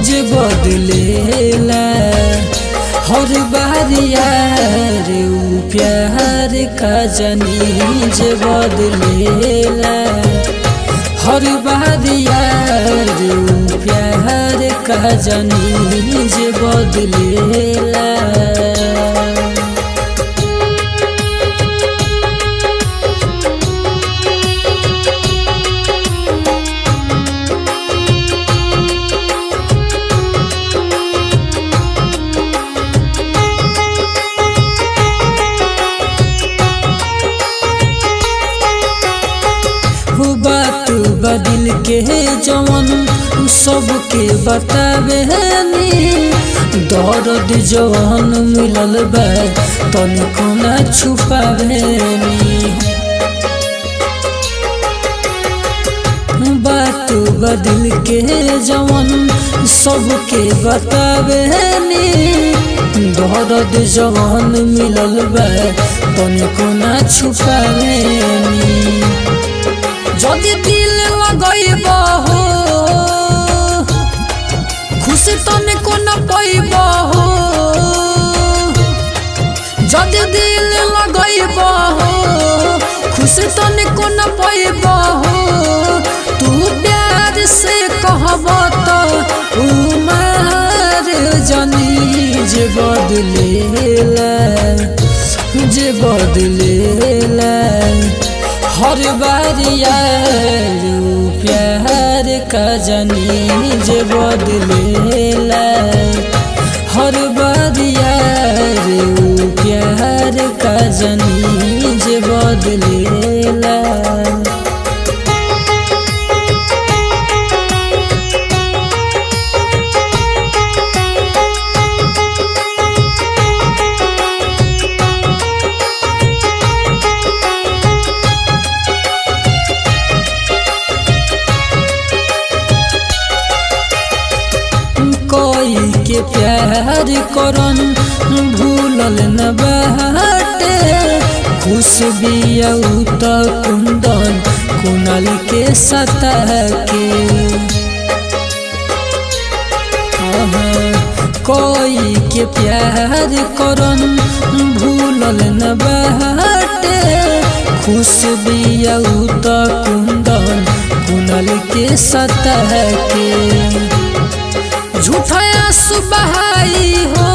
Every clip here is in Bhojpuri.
जे बदलेला हर बार यार ऊ प्यार का जानी जे बदलेला हर बार यार ऊ प्यार का जानी जे बदलेला। बात बदिल के जवन सबके बतावे दर्द जवन मिलल बा तनिको ना छुपावे बात बदिल के जवन सबके बतावे दर्द जवन मिलल बा तनिको ना छुपावे जदि दिल लगैब हो खुशी तनिको न पैब हो जदि दिल लगैब हो खुशी तनिको न पैब हो तू प्यार से कहब तो उमर जानी जे बदलेला हर बार यार प्यार का जानी जे बदलेला हर बार यार प्यार का जानी जे बदलेला। के प्यार करन भूलल न बाटे खुश बिया त कुंदन कुनल के सता के कोई के प्यार करन भूलल न बाटे खुश बिया त कुंदन कुनल के सता के झूठा आंसू बहाई हो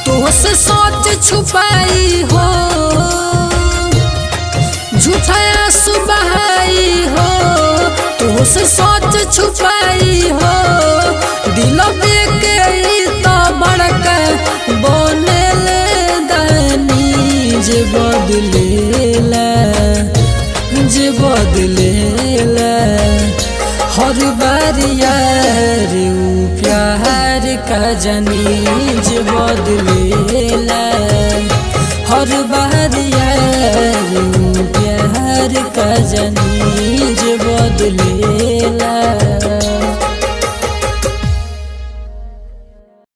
तो से सोच छुपाई हो झूठा आंसू बहाई हो तो से सोच छुपाई हो दिल के तो बड़का बनेले दानी जे बदलेला हर बार यार प्यार का जानी जे बदलेला हर बार यार प्यार का जानी।